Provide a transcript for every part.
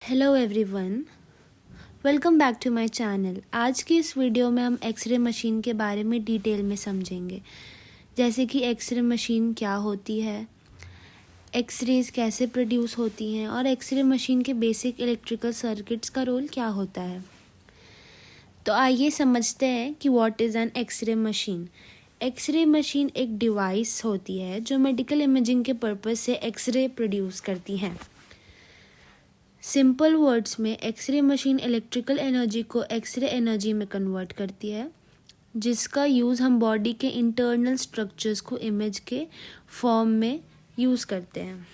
Hello everyone, welcome back to my channel. आज की इस वीडियो में हम एक्सरे मशीन के बारे में डिटेल में समझेंगे, जैसे कि एक्सरे मशीन क्या होती है, एक्सरेज कैसे प्रोड्यूस होती हैं और एक्सरे मशीन के बेसिक इलेक्ट्रिकल सर्किट्स का रोल क्या होता है। तो आइए समझते हैं कि what is an x-ray machine. X-ray machine एक डिवाइस होती है जो मेडिकल इमेजिंग के पर्पज़ से एक्सरे प्रोड्यूस करती हैं। सिंपल वर्ड्स में एक्सरे मशीन इलेक्ट्रिकल एनर्जी को एक्सरे एनर्जी में कन्वर्ट करती है, जिसका यूज़ हम बॉडी के इंटरनल स्ट्रक्चर्स को इमेज के फॉर्म में यूज़ करते हैं।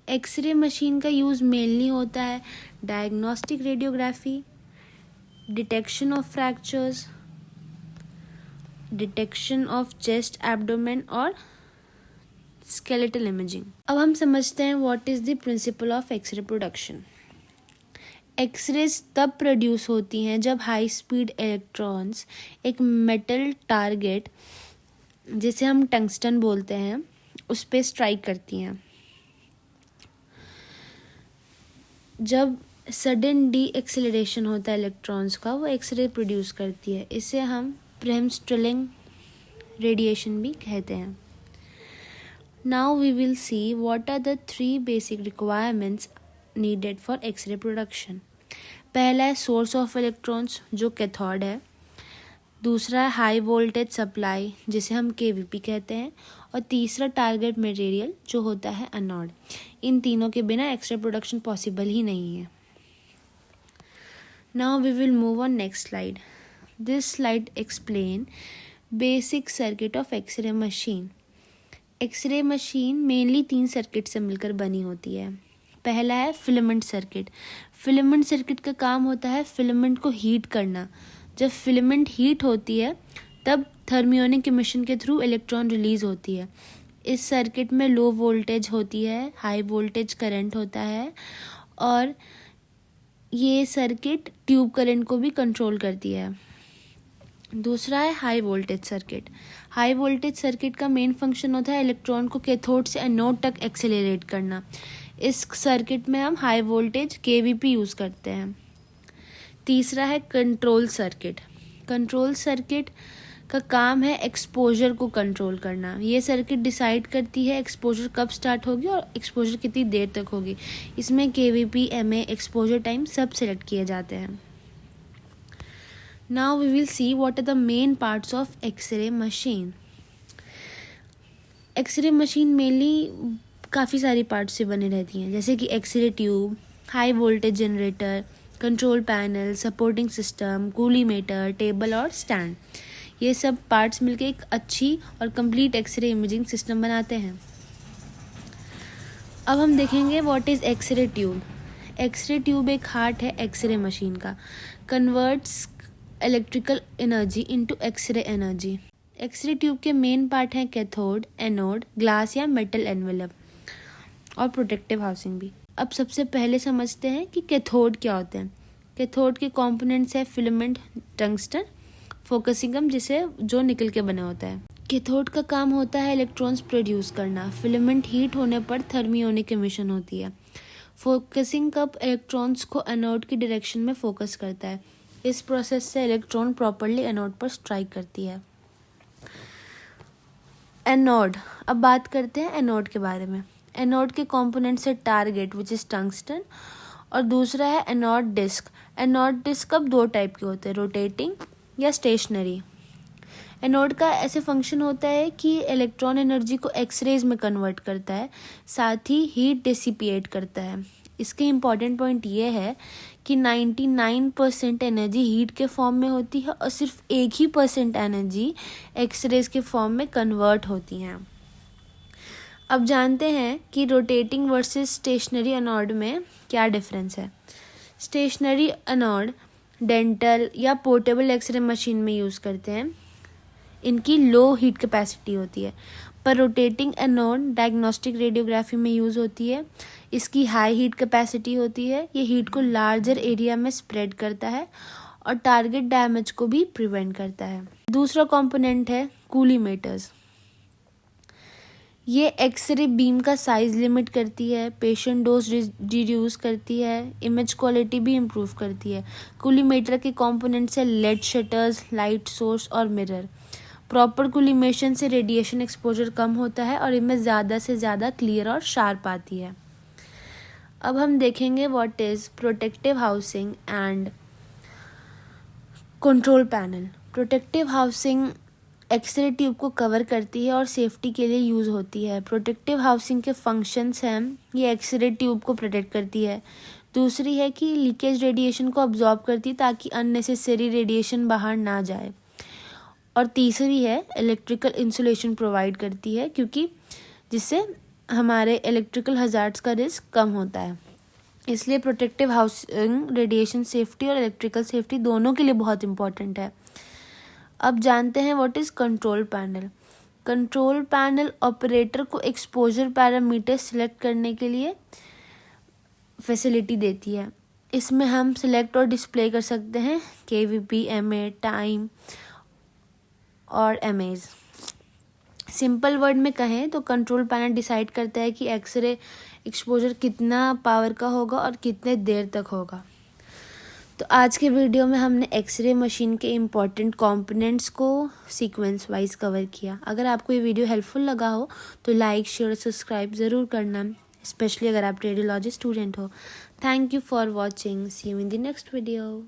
एक्सरे मशीन का यूज़ मेनली होता है diagnostic radiography, detection of fractures, detection of chest abdomen और स्केलेटल इमेजिंग। अब हम समझते हैं what is the principle of x-ray production. X-rays तब प्रोड्यूस होती हैं जब हाई स्पीड इलेक्ट्रॉन्स एक मेटल टारगेट, जिसे हम टंगस्टन बोलते हैं, उस पर स्ट्राइक करती हैं। जब सडन डी एक्सेलरेशन होता है इलेक्ट्रॉन्स का, वो एक्सरे प्रोड्यूस करती है। इसे हम ब्रेमस्टलिंग रेडिएशन भी कहते हैं। Now we will see what are the three basic requirements needed for X-ray production. पहला है सोर्स ऑफ इलेक्ट्रॉन्स, जो कैथोड है। दूसरा है हाई वोल्टेज सप्लाई, जिसे हम केवीपी कहते हैं। और तीसरा टारगेट मटेरियल, जो होता है एनोड। इन तीनों के बिना एक्सरे प्रोडक्शन पॉसिबल ही नहीं है। Now we will move on next slide. This slide explain basic circuit of X-ray machine. X-ray machine mainly 3 circuit से मिलकर बनी होती है। पहला है फिलामेंट सर्किट। फिलामेंट सर्किट का काम होता है फिलामेंट को हीट करना। जब फिलामेंट हीट होती है तब थर्मियोनिक इमिशन के थ्रू इलेक्ट्रॉन रिलीज होती है। इस सर्किट में लो वोल्टेज होती है, हाई वोल्टेज करंट होता है और ये सर्किट ट्यूब करंट को भी कंट्रोल करती है। दूसरा है high voltage circuit. High voltage circuit का मेन फंक्शन होता है इलेक्ट्रॉन को कैथोड से एनोड तक एक्सेलरेट करना। इस सर्किट में हम हाई वोल्टेज केवीपी यूज़ करते हैं। तीसरा है कंट्रोल सर्किट। कंट्रोल सर्किट का काम है एक्सपोजर को कंट्रोल करना। ये सर्किट डिसाइड करती है एक्सपोजर कब स्टार्ट होगी और एक्सपोजर कितनी देर तक होगी। इसमें केवीपी, एमए, एक्सपोजर टाइम सब सेलेक्ट किए जाते हैं। Now we will see what are the main parts of X-ray machine. X-ray machine mainly काफ़ी सारी पार्ट्स से बनी रहती हैं, जैसे कि x ray tube, high voltage generator, control panel, supporting system, collimator, table और स्टैंड। ये सब पार्ट्स मिलकर एक अच्छी और कंप्लीट एक्सरे इमेजिंग सिस्टम बनाते हैं। अब हम देखेंगे what is x-ray tube. X-ray tube एक हार्ट है एक्सरे मशीन का, converts electrical energy into x-ray energy. X-ray tube के मेन पार्ट हैं कैथोड, एनोड, ग्लास या मेटल एनवेलप और प्रोटेक्टिव हाउसिंग भी। अब सबसे पहले समझते हैं कि कैथोड क्या होते हैं। कैथोड के कंपोनेंट्स है फिलामेंट, टंगस्टन, फोकसिंगम, जिसे जो निकल के बना होता है। कैथोड का काम होता है इलेक्ट्रॉन्स प्रोड्यूस करना। फिलामेंट हीट होने पर थर्मियोनिक इमिशन होती है। फोकसिंग कप इलेक्ट्रॉन्स को एनोड की डायरेक्शन में फोकस करता है। इस प्रोसेस से इलेक्ट्रॉन प्रॉपर्ली एनोड पर स्ट्राइक करती है। एनोड, अब बात करते हैं एनोड के बारे में। एनोड के कंपोनेंट्स है टारगेट विच इज टंगस्टन और दूसरा है एनोड डिस्क। एनोड डिस्क अब 2 टाइप के होते हैं, रोटेटिंग या स्टेशनरी। एनोड का ऐसे फंक्शन होता है कि इलेक्ट्रॉन एनर्जी को एक्सरेज में कन्वर्ट करता है, साथ ही हीट डिसिपिएट करता है। इसके इम्पॉर्टेंट पॉइंट ये है कि 99% एनर्जी हीट के फॉर्म में होती है और सिर्फ 1% एनर्जी एक्सरेज के फॉर्म में कन्वर्ट होती हैं। अब जानते हैं कि रोटेटिंग वर्सेस स्टेशनरी एनोड में क्या डिफरेंस है। स्टेशनरी एनोड डेंटल या पोर्टेबल एक्सरे मशीन में यूज़ करते हैं। इनकी लो हीट कैपेसिटी होती है, पर रोटेटिंग एनोड डायग्नोस्टिक रेडियोग्राफी में यूज़ होती है। इसकी हाई हीट कैपेसिटी होती है। ये हीट को लार्जर एरिया में स्प्रेड करता है और टारगेट डैमेज को भी प्रिवेंट करता है। दूसरा कंपोनेंट है कूलीमीटर्स। ये एक्सरे बीम का साइज लिमिट करती है, पेशेंट डोज रिड्यूस करती है, इमेज क्वालिटी भी इम्प्रूव करती है। कूलीमेटर के कंपोनेंट्स है लेड शटर्स, लाइट सोर्स और मिरर। प्रॉपर कूलीमेशन से रेडिएशन एक्सपोजर कम होता है और इमेज ज़्यादा से ज़्यादा क्लियर और शार्प आती है। अब हम देखेंगे what is protective housing and control panel. Protective housing x-ray tube को कवर करती है और सेफ्टी के लिए यूज़ होती है। प्रोटेक्टिव हाउसिंग के फंक्शंस हैं, ये एक्सरे ट्यूब को प्रोटेक्ट करती है। दूसरी है कि लीकेज रेडिएशन को अब्जॉर्ब करती है ताकि अननेसेसरी रेडिएशन बाहर ना जाए। और तीसरी है इलेक्ट्रिकल इंसुलेशन प्रोवाइड करती है, क्योंकि जिससे हमारे इलेक्ट्रिकल हजार्ड्स का रिस्क कम होता है। इसलिए प्रोटेक्टिव हाउसिंग रेडिएशन सेफ्टी और इलेक्ट्रिकल सेफ्टी दोनों के लिए बहुत इंपॉर्टेंट है। अब जानते हैं what is control panel. Control panel operator को एक्सपोजर पैरामीटर सिलेक्ट करने के लिए फैसिलिटी देती है। इसमें हम सिलेक्ट और डिस्प्ले कर सकते हैं KVP, MA, टाइम और MAs। सिंपल वर्ड में कहें तो कंट्रोल पैनल डिसाइड करता है कि एक्सरे एक्सपोजर कितना पावर का होगा और कितने देर तक होगा। तो आज के वीडियो में हमने एक्सरे मशीन के इम्पॉर्टेंट कंपोनेंट्स को सीक्वेंस वाइज कवर किया। अगर आपको ये वीडियो हेल्पफुल लगा हो तो लाइक, शेयर और सब्सक्राइब ज़रूर करना, स्पेशली अगर आप रेडियोलॉजी स्टूडेंट हो। Thank you for watching. See you in the next video.